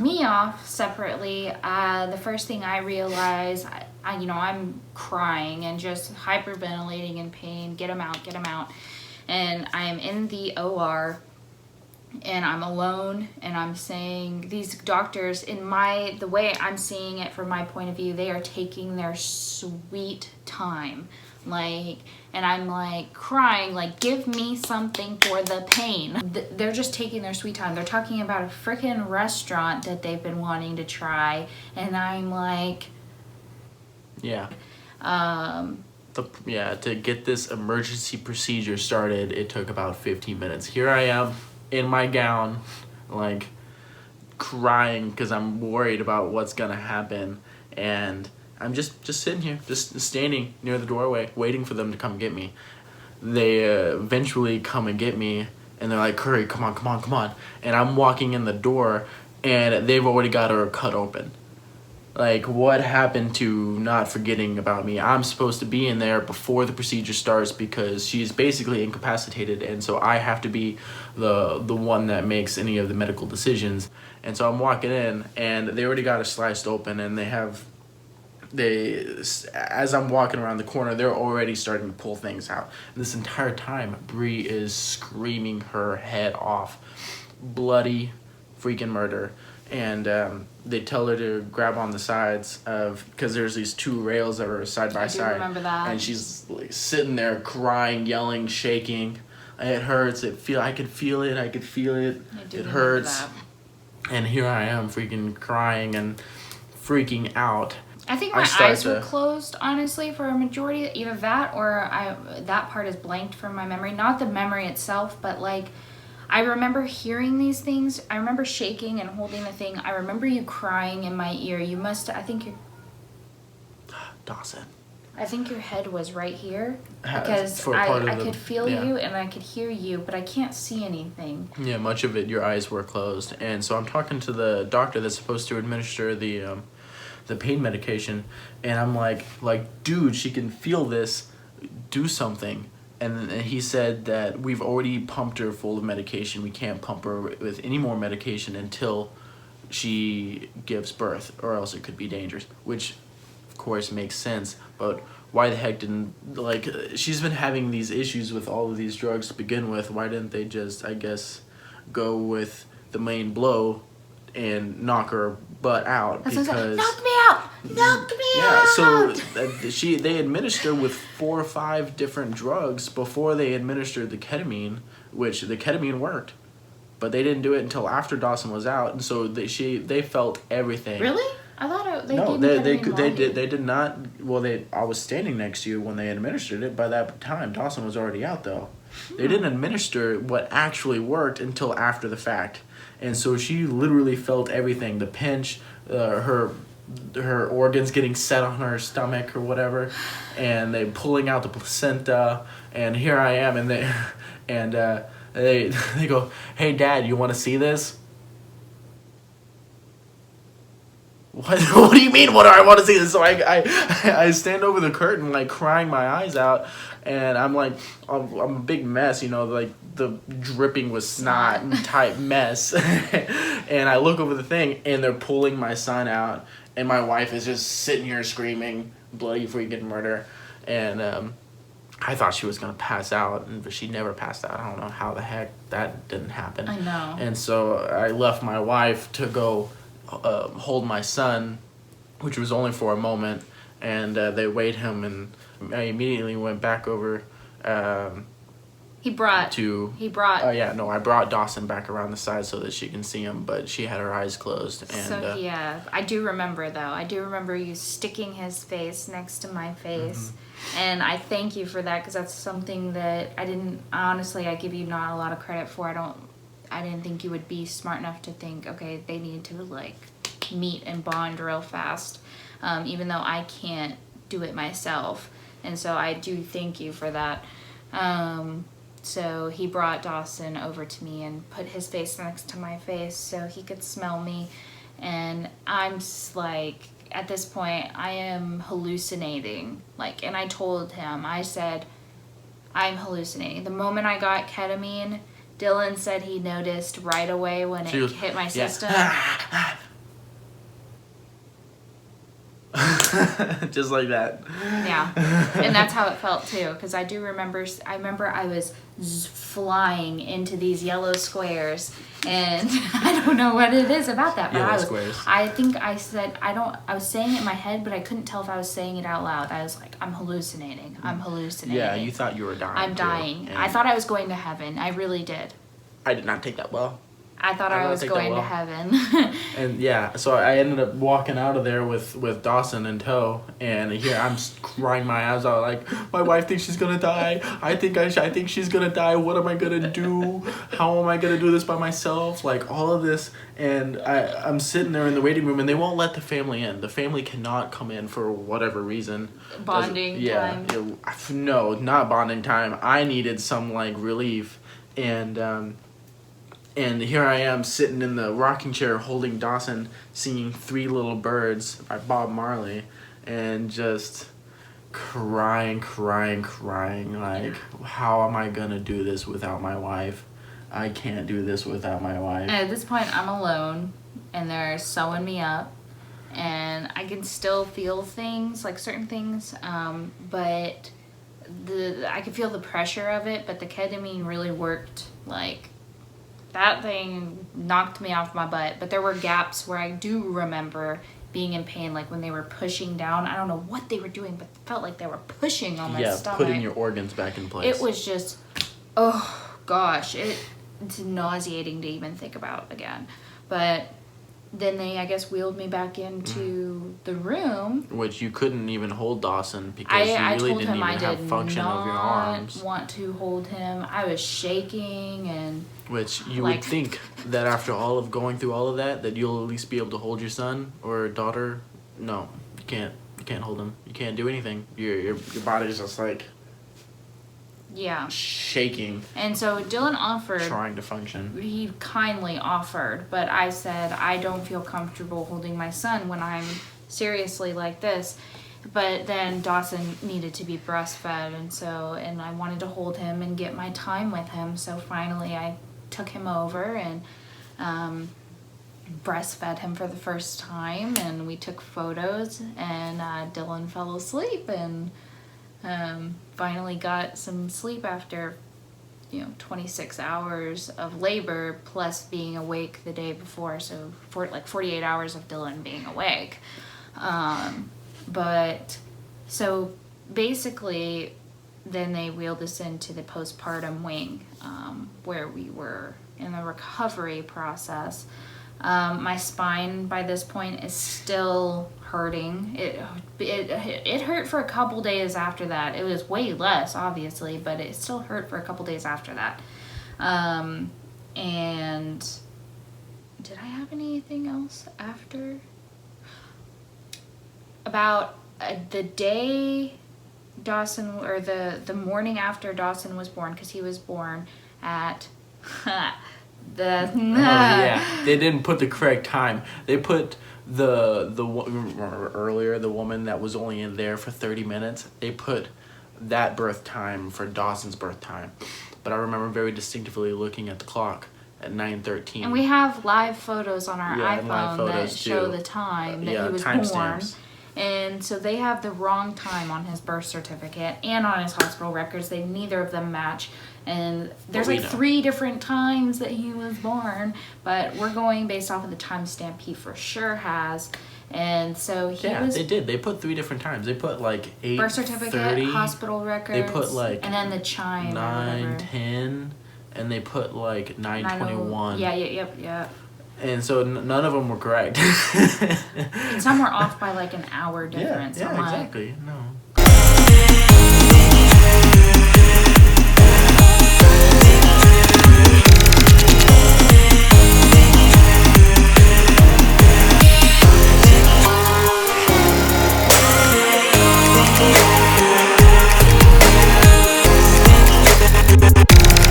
me off separately, the first thing I realize, I'm crying and just hyperventilating in pain. Get him out. And I'm in the OR and I'm alone and I'm saying, these doctors, the way I'm seeing it from my point of view, they are taking their sweet time. And I'm crying, give me something for the pain. They're just taking their sweet time. They're talking about a freaking restaurant that they've been wanting to try. And I'm yeah. To get this emergency procedure started, it took about 15 minutes. Here I am in my gown, crying because I'm worried about what's gonna happen, and I'm just sitting here, just standing near the doorway, waiting for them to come get me. They eventually come and get me, and they're like, "Curry, come on," and I'm walking in the door, and they've already got her cut open. What happened to not forgetting about me? I'm supposed to be in there before the procedure starts because she's basically incapacitated, and so I have to be the one that makes any of the medical decisions. And so I'm walking in, and they already got her sliced open, and as I'm walking around the corner, they're already starting to pull things out. And this entire time, Bree is screaming her head off. Bloody freaking murder. And they tell her to grab on the sides because there's these two rails that are side by side. I do remember that. And she's sitting there crying, yelling, shaking. It hurts. I could feel it. It hurts. That. And here I am freaking crying and freaking out. I think my eyes were closed, honestly, for a majority. Either that or that part is blanked from my memory. Not the memory itself, but I remember hearing these things. I remember shaking and holding the thing. I remember you crying in my ear. Dawson. I think your head was right here because I could feel you and I could hear you, but I can't see anything. Yeah, much of it, your eyes were closed. And so I'm talking to the doctor that's supposed to administer the pain medication, and I'm like, dude, she can feel this. Do something. And he said that we've already pumped her full of medication. We can't pump her with any more medication until she gives birth, or else it could be dangerous, which of course makes sense. But why the heck didn't, she's been having these issues with all of these drugs to begin with. Why didn't they just, I guess, go with the main blow and knock her butt out? Because knock me out. Yeah, so they administer with 4 or 5 different drugs before they administered the ketamine, which the ketamine worked, but they didn't do it until after Dawson was out, and so they felt everything. Really? I thought they did not. Well, I was standing next to you when they administered it. By that time, Dawson was already out, though. They didn't administer what actually worked until after the fact, and so she literally felt everything. The pinch, her organs getting set on her stomach or whatever, and they pulling out the placenta, and here I am, and they go, "Hey, Dad, you want to see this?" What do you mean? What do I want to see this? So I stand over the curtain, crying my eyes out, and I'm I'm a big mess, the dripping with snot and type mess, and I look over the thing, and they're pulling my son out, and my wife is just sitting here screaming, bloody freaking murder, and I thought she was gonna pass out, but she never passed out. I don't know how the heck that didn't happen. I know. And so I left my wife to go hold my son, which was only for a moment, and they weighed him, and I immediately went back over. I brought Dawson back around the side so that she can see him, but she had her eyes closed. And I do remember, though. I do remember you sticking his face next to my face, and I thank you for that, because that's something that I give you not a lot of credit for. I didn't think you would be smart enough to think, okay, they need to meet and bond real fast, even though I can't do it myself. And so I do thank you for that. So he brought Dawson over to me and put his face next to my face so he could smell me. And I'm just at this point, I am hallucinating. And I told him, I said, I'm hallucinating. The moment I got ketamine, Dylan said he noticed right away when it hit my system. Just like that. Yeah, and that's how it felt too. Because I remember I was flying into these yellow squares, and I don't know what it is about that. But Yellow squares. I think I said I was saying it in my head, but I couldn't tell if I was saying it out loud. I was like, I'm hallucinating. Yeah, you thought you were dying. I'm dying. I thought I was going to heaven. I really did. I did not take that well. I thought I was going to heaven. And yeah, so I ended up walking out of there with Dawson in tow, and here I'm crying my eyes out like, my wife thinks she's gonna die. I think she's gonna die. What am I gonna do? How am I gonna do this by myself? Like all of this, and I'm sitting there in the waiting room, and they won't let the family in. The family cannot come in for whatever reason. Bonding time. No, not bonding time. I needed some like relief, and here I am sitting in the rocking chair holding Dawson, singing Three Little Birds by Bob Marley, and just crying. Like, how am I gonna do this without my wife? I can't do this without my wife. And at this point, I'm alone, and they're sewing me up, and I can still feel things, like certain things, but I can feel the pressure of it, but the ketamine really worked, like, that thing knocked me off my butt. But there were gaps where I do remember being in pain, like when they were pushing down. I don't know what they were doing, but it felt like they were pushing on my stomach. Yeah, putting your organs back in place. It was just, oh gosh, it's nauseating to even think about again. But then they, I guess, wheeled me back into the room. Which you couldn't even hold Dawson because you really didn't even have function of your arms. I did not want to hold him. I was shaking and... Which you would think that after all of going through all of that you'll at least be able to hold your son or daughter. No, you can't. You can't hold him. You can't do anything. Your body's just like... Yeah. Shaking. And so Dylan offered... Trying to function. He kindly offered, but I said, I don't feel comfortable holding my son when I'm seriously like this. But then Dawson needed to be breastfed, and I wanted to hold him and get my time with him. So finally I took him over and breastfed him for the first time, and we took photos, and Dylan fell asleep and finally got some sleep after 26 hours of labor plus being awake the day before, so 48 hours of Dylan being awake. But so basically then they wheeled us into the postpartum wing, where we were in the recovery process. My spine by this point is still hurting. It hurt for a couple days after that. It was way less, obviously, but it still hurt for a couple days after that. And did I have anything else after? About the day Dawson, or the morning after Dawson was born, because he was born at they didn't put the correct time. They put remember earlier, the woman that was only in there for 30 minutes, they put that birth time for Dawson's birth time. But I remember very distinctively looking at the clock at 9:13. And we have live photos on our iPhone that too. show the time that he was time born. Stamps. And so they have the wrong time on his birth certificate and on his hospital records. Neither of them match. And there's like 3 different times that he was born, but we're going based off of the timestamp he for sure has. And so they did. They put 3 different times. They put like 8, birth certificate, 30, hospital records. They put like and then the chime 9:10, and they put like 9:21. Yeah. And so none of them were correct. And some were off by like an hour difference. Yeah, exactly. No.